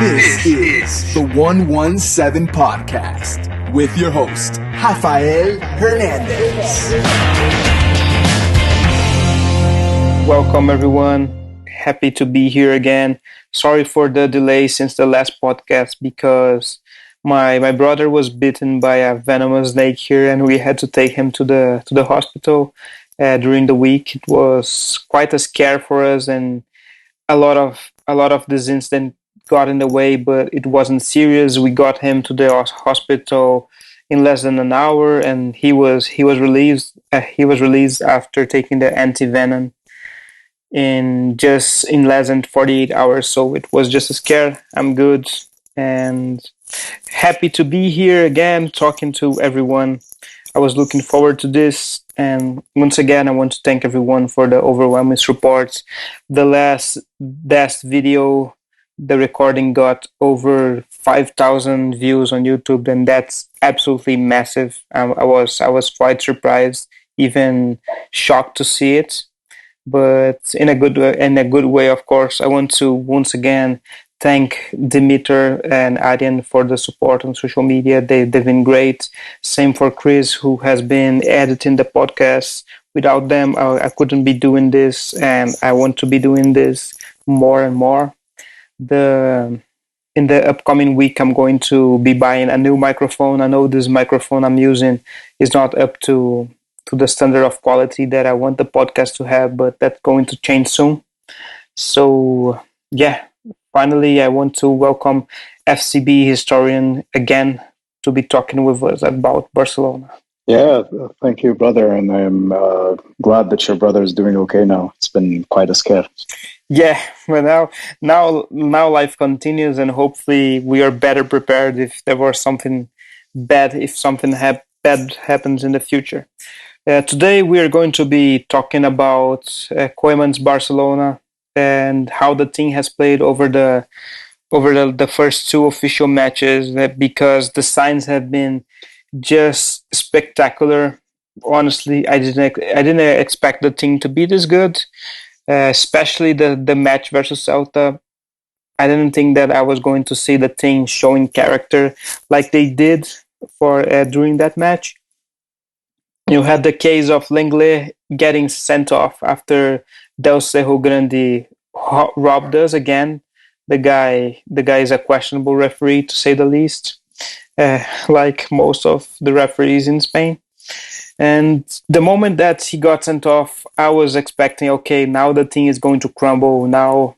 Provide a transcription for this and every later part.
This is the 117 Podcast with your host, Rafael Hernandez. Welcome, everyone. Happy to be here again. Sorry for the delay since the last podcast because my brother was bitten by a venomous snake here, and we had to take him to the hospital during the week. It was quite a scare for us, and a lot of this incident got in the way, but it wasn't serious. We got him to the hospital in less than an hour, and he was released. He was released after taking the anti-venom in less than 48 hours. So it was just a scare. I'm good and happy to be here again talking to everyone. I was looking forward to this, and once again I want to thank everyone for the overwhelming support. The last video, the recording got over 5,000 views on YouTube, and that's absolutely massive. I was quite surprised, even shocked to see it, but in a good way, of course. I want to once again thank Dimitar and Aryan for the support on social media. They've been great. Same for Chris, who has been editing the podcast. Without them, I couldn't be doing this, and I want to be doing this more and more. The In the upcoming week, I'm going to be buying a new microphone. I know this microphone I'm using is not up to the standard of quality that I want the podcast to have, but that's going to change soon. So yeah, finally, I want to welcome FCB historian again to be talking with us about Barcelona. Yeah, thank you, brother. And I'm glad that your brother is doing okay now. It's been quite a scare. Yeah, well now life continues, and hopefully we are better prepared if there was something bad, if something bad happens in the future. Today we are going to be talking about Koeman's Barcelona and how the team has played over the first two official matches, because the signs have been just spectacular. Honestly, I didn't expect the team to be this good, especially the match versus Celta. I didn't think that I was going to see the team showing character like they did for during that match. You had the case of Lenglet getting sent off after Del Cerro Grande robbed us again. The guy is a questionable referee, to say the least, like most of the referees in Spain. And the moment that he got sent off, I was expecting, okay, now the team is going to crumble. Now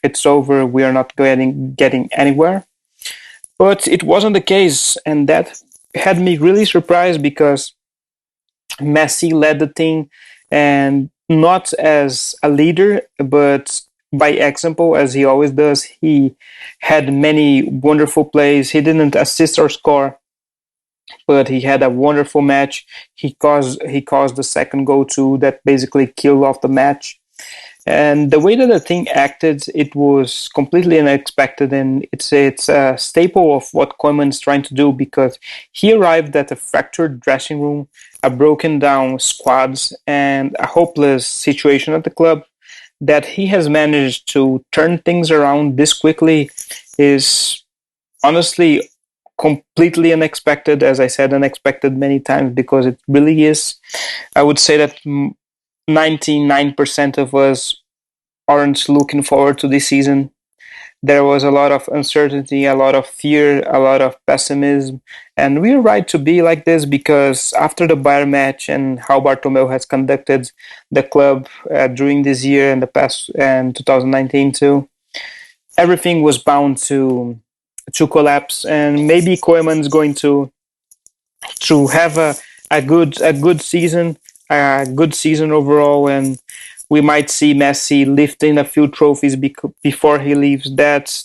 it's over. We are not getting anywhere. But it wasn't the case, and that had me really surprised because Messi led the team, and not as a leader, but by example, as he always does. He had many wonderful plays. He didn't assist or score, but he had a wonderful match. He caused the second goal too, that basically killed off the match. And the way that the team acted, it was completely unexpected, and it's a staple of what Koeman is trying to do, because he arrived at a fractured dressing room, a broken down squads, and a hopeless situation at the club. That he has managed to turn things around this quickly is honestly completely unexpected. As I said, unexpected many times, because it really is. I would say that 99% of us aren't looking forward to this season. There was a lot of uncertainty, a lot of fear, a lot of pessimism, and we're right to be like this, because after the Bayern match and how Bartomeu has conducted the club during this year and the past and 2019 too, everything was bound to collapse, and maybe Koeman's going to have a good season overall, and we might see Messi lifting a few trophies before he leaves. That's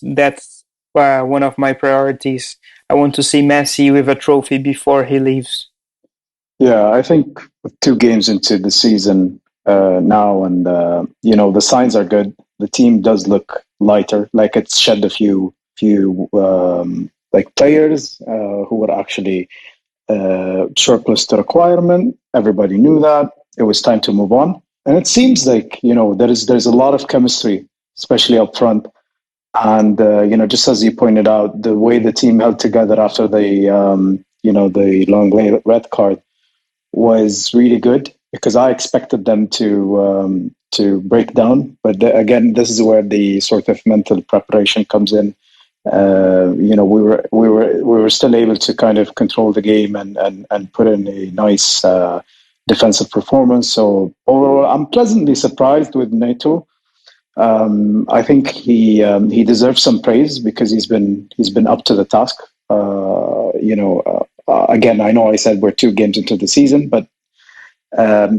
one of my priorities. I want to see Messi with a trophy before he leaves. Yeah, I think 2 games into the season now, and the signs are good. The team does look lighter, like it's shed a few like players who were actually surplus to requirement. Everybody knew that it was time to move on, and it seems like there's a lot of chemistry, especially up front. And just as you pointed out, the way the team held together after the long red card was really good, because I expected them to break down. But again, this is where the sort of mental preparation comes in. We were still able to kind of control the game and put in a nice defensive performance. So overall, I'm pleasantly surprised with NATO. I think he deserves some praise, because he's been up to the task. Again, I know I said we're 2 games into the season, but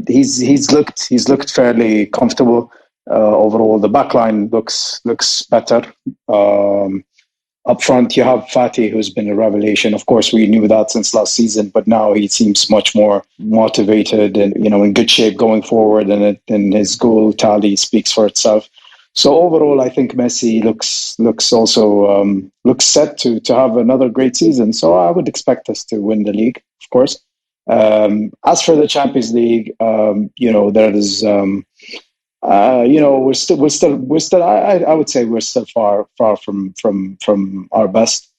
he's looked fairly comfortable. Overall, the backline looks better. Up front, you have Fatih, who's been a revelation. Of course, we knew that since last season, but now he seems much more motivated and in good shape going forward, and his goal tally speaks for itself. So overall, I think Messi looks set to have another great season. So I would expect us to win the league, of course. As for the Champions League, there is. We're still. I would say we're still far from our best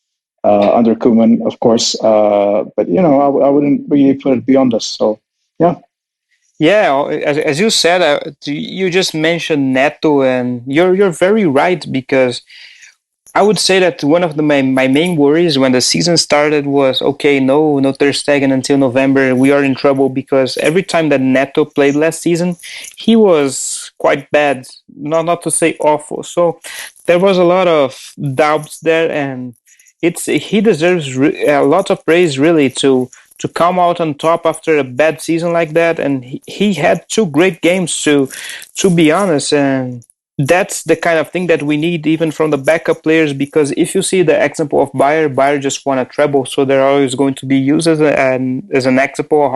under Koeman, of course. But I wouldn't really put it beyond us. So yeah. Yeah, as you said, you just mentioned Neto, and you're very right, because I would say that one of my main worries when the season started was, okay, no Ter Stegen until November. We are in trouble, because every time that Neto played last season, he was quite bad, not to say awful. So there was a lot of doubts there, and he deserves a lot of praise, really, to come out on top after a bad season like that. And he had 2 great games, to be honest, and that's the kind of thing that we need even from the backup players, because if you see the example of Bayer just won a treble, so they're always going to be used as an example of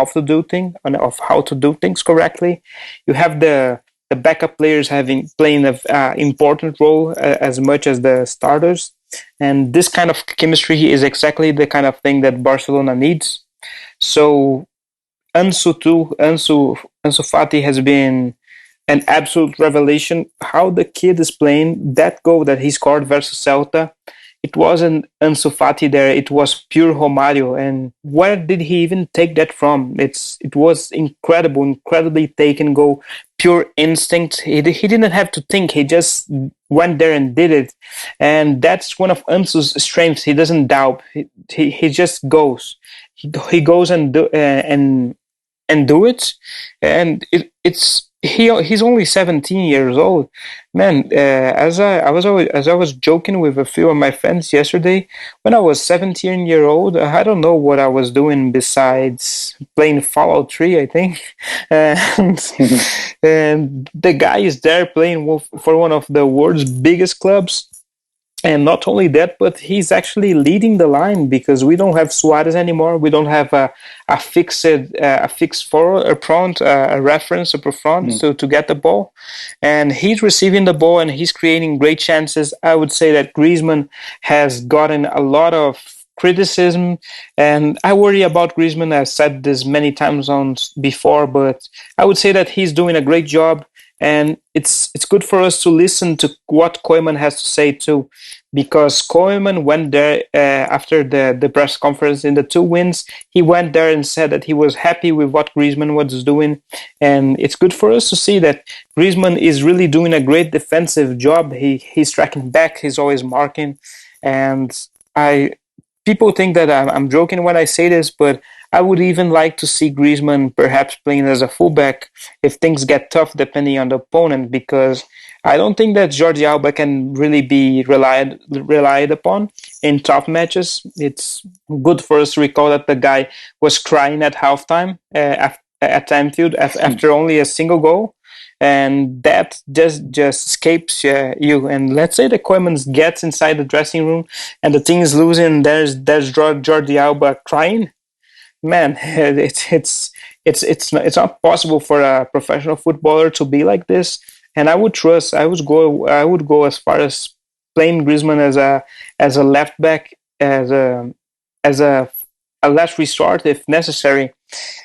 how to do things correctly. You have the backup players playing an important role as much as the starters, and this kind of chemistry is exactly the kind of thing that Barcelona needs. So Ansu Fati has been an absolute revelation. How the kid is playing, that goal that he scored versus Celta, it wasn't Ansu Fati there, it was pure Romario. And where did he even take that from? It was incredibly taken goal, pure instinct. He didn't have to think, he just went there and did it. And that's one of Ansu's strengths. He doesn't doubt, he just goes. He goes and do it, and he's only 17 years old, man. As I was joking with a few of my friends yesterday, when I was 17 year old, I don't know what I was doing besides playing Fallout 3, I think. and, and the guy is there playing for one of the world's biggest clubs. And not only that, but he's actually leading the line, because we don't have Suarez anymore. We don't have a fixed forward, a front, a reference up front to get the ball. And he's receiving the ball and he's creating great chances. I would say that Griezmann has gotten a lot of criticism, and I worry about Griezmann. I've said this many times on before, but I would say that he's doing a great job. And it's good for us to listen to what Koeman has to say too, because Koeman went there after the press conference in the 2 wins. He went there and said that he was happy with what Griezmann was doing, and it's good for us to see that Griezmann is really doing a great defensive job. He's tracking back, he's always marking, and people think that I'm joking when I say this, but I would even like to see Griezmann perhaps playing as a fullback if things get tough, depending on the opponent, because I don't think that Jordi Alba can really be relied upon in tough matches. It's good for us to recall that the guy was crying at halftime at Anfield after only a single goal. And that just escapes you. And let's say the Koeman gets inside the dressing room and the team is losing. There's Jordi Alba crying. Man, it's not possible for a professional footballer to be like this. And I would go as far as playing Griezmann as a left back, as a last resort if necessary.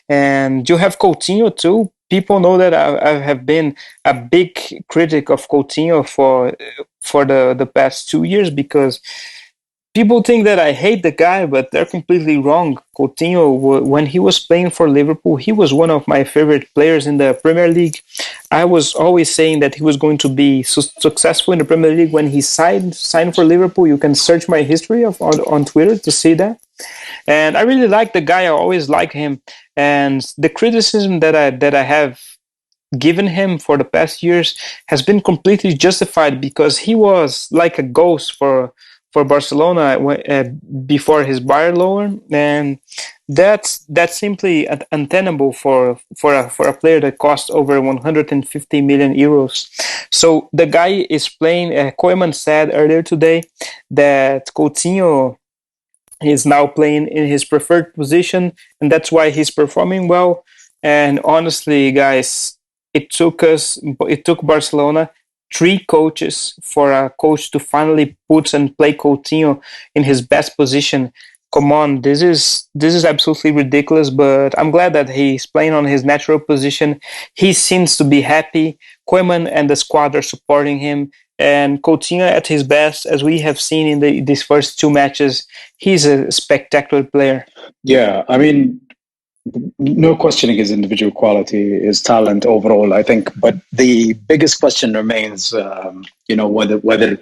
And you have Coutinho too people know that I have been a big critic of Coutinho for the past 2 years, because people think that I hate the guy, but they're completely wrong. Coutinho, when he was playing for Liverpool, he was one of my favorite players in the Premier League. I was always saying that he was going to be successful in the Premier League when he signed for Liverpool. You can search my history on Twitter to see that. And I really like the guy. I always like him. And the criticism that I have given him for the past years has been completely justified, because he was like a ghost for Barcelona before his Bayern loan, and that's simply untenable for a player that costs over 150 million euros. So the guy is playing. Koeman said earlier today that Coutinho is now playing in his preferred position, and that's why he's performing well. And honestly, guys, it took Barcelona 3 coaches for a coach to finally put and play Coutinho in his best position. Come on, this is absolutely ridiculous. But I'm glad that he's playing on his natural position. He seems to be happy. Koeman and the squad are supporting him. And Coutinho at his best, as we have seen in these first 2 matches, he's a spectacular player. Yeah, I mean, no questioning his individual quality, his talent overall, I think. But the biggest question remains, whether he's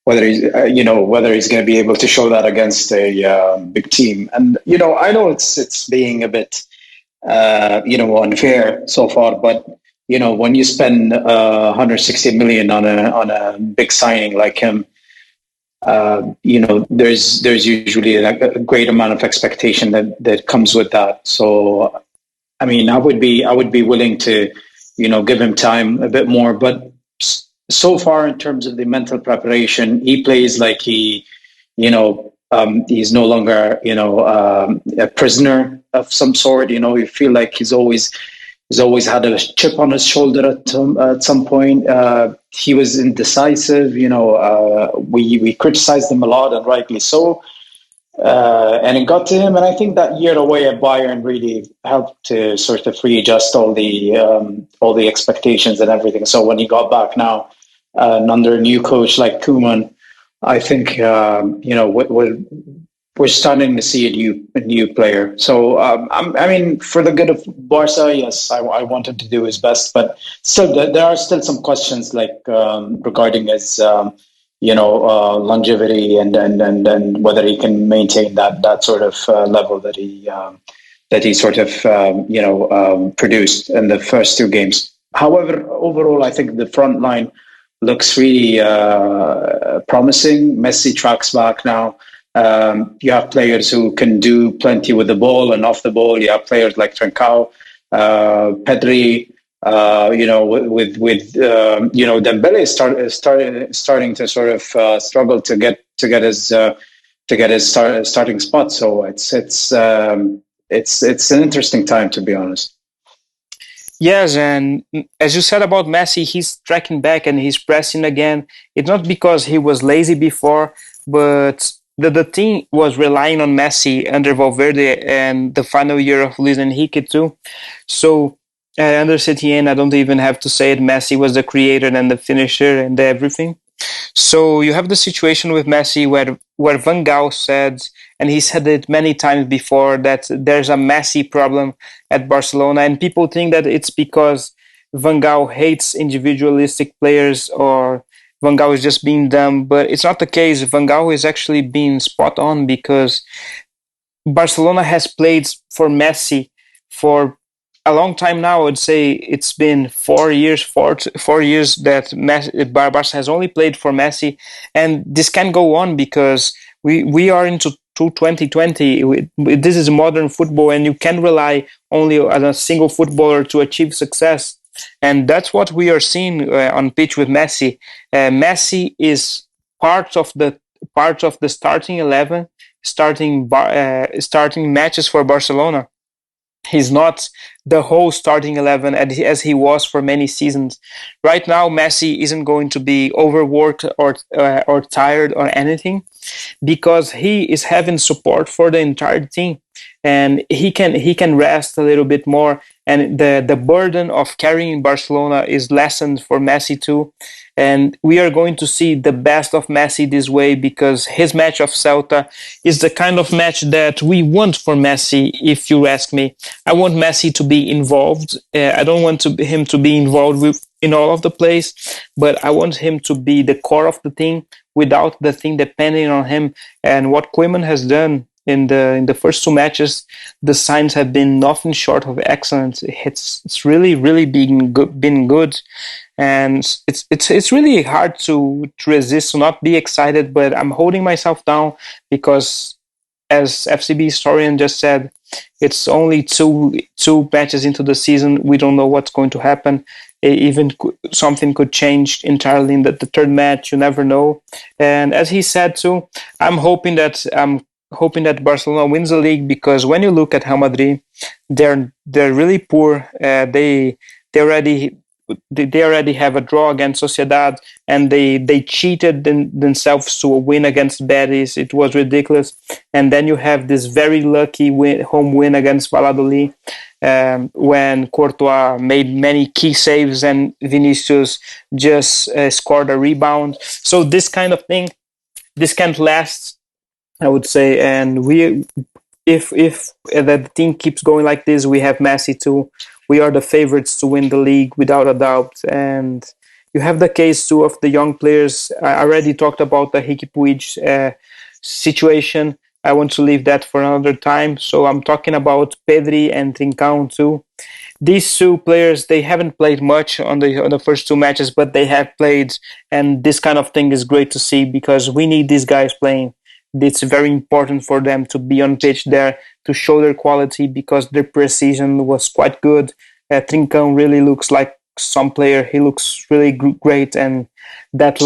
whether he's going to be able to show that against a big team. And I know it's being a bit unfair so far, but when you spend 160 million on a big signing like him, there's usually a great amount of expectation that comes with that. So, I mean, I would be willing to, give him time a bit more. But so far, in terms of the mental preparation, he plays like he's no longer, a prisoner of some sort. You feel like he's always had a chip on his shoulder at some point. He was indecisive. We criticized him a lot, and rightly so. And it got to him, and I think that year away at Bayern really helped to sort of readjust all the expectations and everything. So when he got back now, under a new coach like Koeman, I think we're starting to see a new player. So I mean, for the good of Barca, yes, I wanted to do his best, but still, there are still some questions like regarding his longevity and whether he can maintain that sort of level that he sort of produced in the first 2 games. However, overall, I think the front line looks really promising. Messi tracks back now. You have players who can do plenty with the ball and off the ball. You have players like Trincao, Pedri. With Dembele starting to sort of struggle to get his starting spot. So it's an interesting time, to be honest. Yes, and as you said about Messi, he's tracking back and he's pressing again. It's not because he was lazy before, but the team was relying on Messi under Valverde and the final year of Luis Enrique too. So under Setien, I don't even have to say it. Messi was the creator and the finisher and everything. So you have the situation with Messi where Van Gaal said, and he said it many times before, that there's a Messi problem at Barcelona, and people think that it's because Van Gaal hates individualistic players or Van Gaal is just being dumb, but it's not the case. Van Gaal is actually being spot on, because Barcelona has played for Messi for a long time now. I'd say it's been 4 years, 4 years that Barca has only played for Messi, and this can go on because we are into 2020. This is modern football, and you can rely only on a single footballer to achieve success, and that's what we are seeing on pitch with Messi. Messi is part of the starting 11, starting matches for Barcelona. He's not the whole starting 11 as he was for many seasons. Right now, Messi isn't going to be overworked or tired or anything, because he is having support for the entire team, and he can rest a little bit more. and the burden of carrying Barcelona is lessened for Messi too. And we are going to see the best of Messi this way, because his match of Celta is the kind of match that we want for Messi, if you ask me. I want Messi to be involved. I don't want him to be involved in all of the plays, but I want him to be the core of the team without the thing depending on him. And what Koeman has done in the first two matches, the signs have been nothing short of excellent. It's really been good, and it's really hard to resist, to not be excited. But I'm holding myself down because, as FCB historian just said, it's only two matches into the season. We don't know what's going to happen. Even something could change entirely in the third match. You never know. And as he said too, I'm hoping that Barcelona wins the league, because when you look at Real Madrid, they're really poor. They already have a draw against Sociedad, and they cheated themselves to a win against Betis. It was ridiculous. And then you have this very lucky home win against Valladolid, when Courtois made many key saves and Vinicius just scored a rebound. So this kind of thing, this can't last, I would say. And if the team keeps going like this, we have Messi too. We are the favorites to win the league without a doubt. And you have the case too of the young players. I already talked about the Riqui Puig situation. I want to leave that for another time. So I'm talking about Pedri and Trincão too. These two players, they haven't played much on the first two matches, but they have played, and this kind of thing is great to see, because we need these guys playing. It's very important for them to be on pitch there, to show their quality, because their precision was quite good. Trincão really looks like some player. He looks really great, and that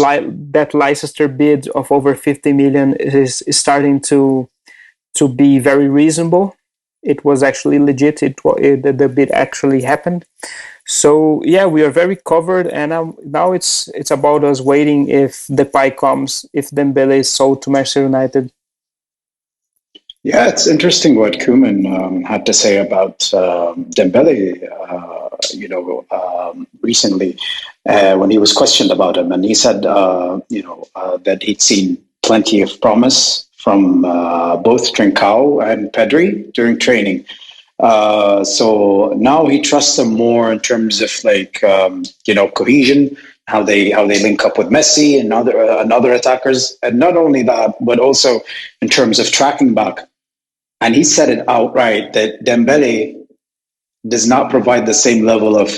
Leicester bid of over 50 million is starting to be very reasonable. It was actually legit. The bid actually happened. So yeah, we are very covered, and now it's about us waiting if Depay comes, if Dembele is sold to Manchester United. Yeah, it's interesting what Koeman had to say about Dembele, recently when he was questioned about him, and he said, that he'd seen plenty of promise from both Trincão and Pedri during training. So now he trusts them more in terms of cohesion, how they link up with Messi and other attackers, and not only that, but also in terms of tracking back. And he said it outright that Dembele does not provide the same level of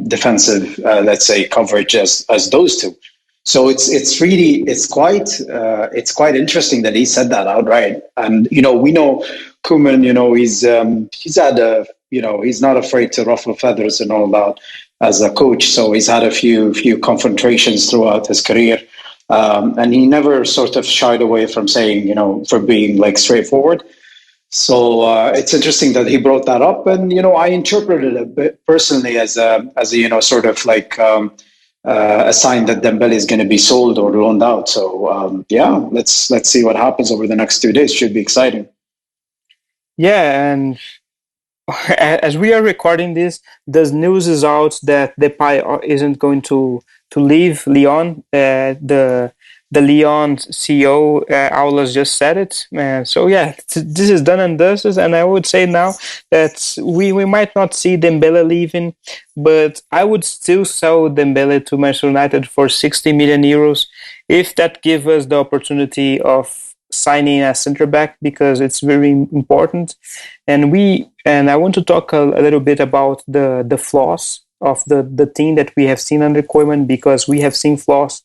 defensive, let's say, coverage as those two. So it's quite interesting that he said that outright. And we know Koeman, he's not afraid to ruffle feathers and all that as a coach. So he's had a few confrontations throughout his career. And he never sort of shied away from saying, for being like straightforward. So it's interesting that he brought that up, and I interpreted it a bit personally as a sort of like a sign that Dembele is going to be sold or loaned out. So let's see what happens over the next 2 days. Should be exciting. Yeah, and as we are recording this, the news is out that Depay isn't going to leave Lyon. The Lyon CEO, Aulas, just said it. So yeah, this is done and dusted. And I would say now that we might not see Dembele leaving, but I would still sell Dembele to Manchester United for 60 million euros if that gives us the opportunity of signing a center back, because it's very important. And I want to talk a little bit about the flaws of the team that we have seen under Koeman, because we have seen flaws.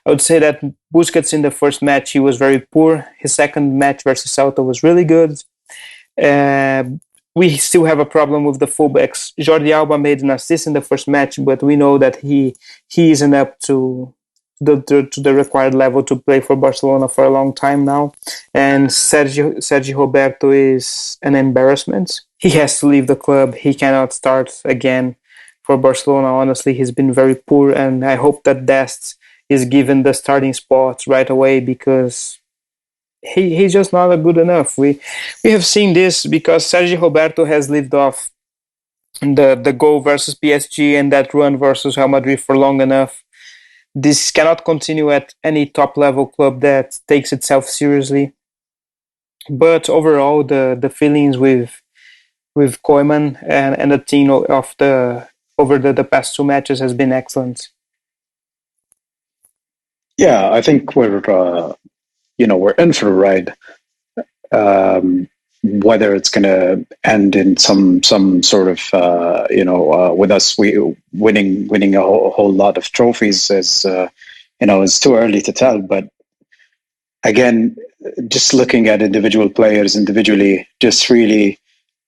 I would say that Busquets in the first match, he was very poor. His second match versus Celta was really good. We still have a problem with the fullbacks. Jordi Alba made an assist in the first match, but we know that he isn't up to the required level to play for Barcelona for a long time now. And Sergio Roberto is an embarrassment. He has to leave the club. He cannot start again for Barcelona. Honestly, he's been very poor, and I hope that Dest is given the starting spot right away, because he's just not good enough. We have seen this, because Sergio Roberto has lived off the goal versus PSG and that run versus Real Madrid for long enough. This cannot continue at any top level club that takes itself seriously. But overall, the feelings with Koeman and the team of the over the past two matches has been excellent. Yeah, I think we're in for a ride. Whether it's going to end in some sort of with us winning a whole lot of trophies is it's too early to tell. But again, just looking at individual players individually, just really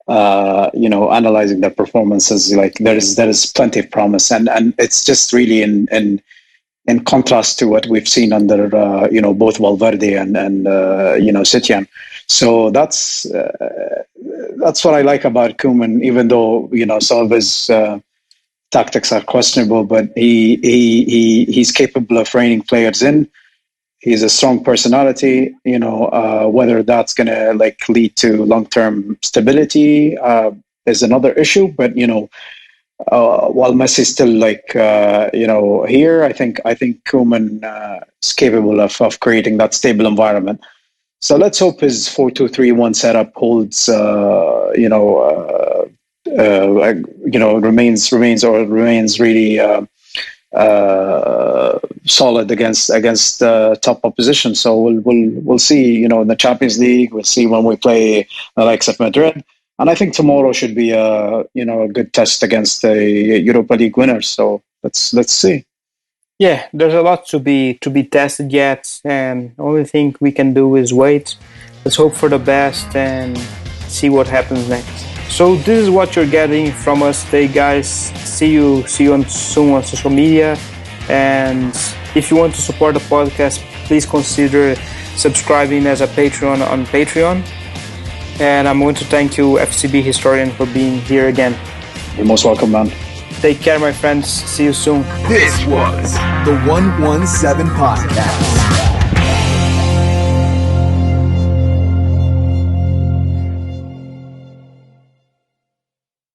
analyzing their performances, like there is plenty of promise, and it's just really in contrast to what we've seen under both Valverde and Setien. So that's what I like about Koeman, even though some of his tactics are questionable, but he's capable of reining players in. He's a strong personality. Whether that's going to lead to long-term stability is another issue. But while Messi's still here, I think Koeman is capable of creating that stable environment. So let's hope his 4-2-3-1 setup holds. Remains really solid against top opposition. So we'll see. In the Champions League, we'll see when we play the likes of Madrid. And I think tomorrow should be a good test against the Europa League winners. So let's see. Yeah, there's a lot to be tested yet, and the only thing we can do is wait. Let's hope for the best and see what happens next. So this is what you're getting from us today, guys. See you soon on social media. And if you want to support the podcast, please consider subscribing as a Patreon on Patreon. And I'm going to thank you, FCB historian, for being here again. You're most welcome, man. Take care, my friends. See you soon. This was the 117 Podcast.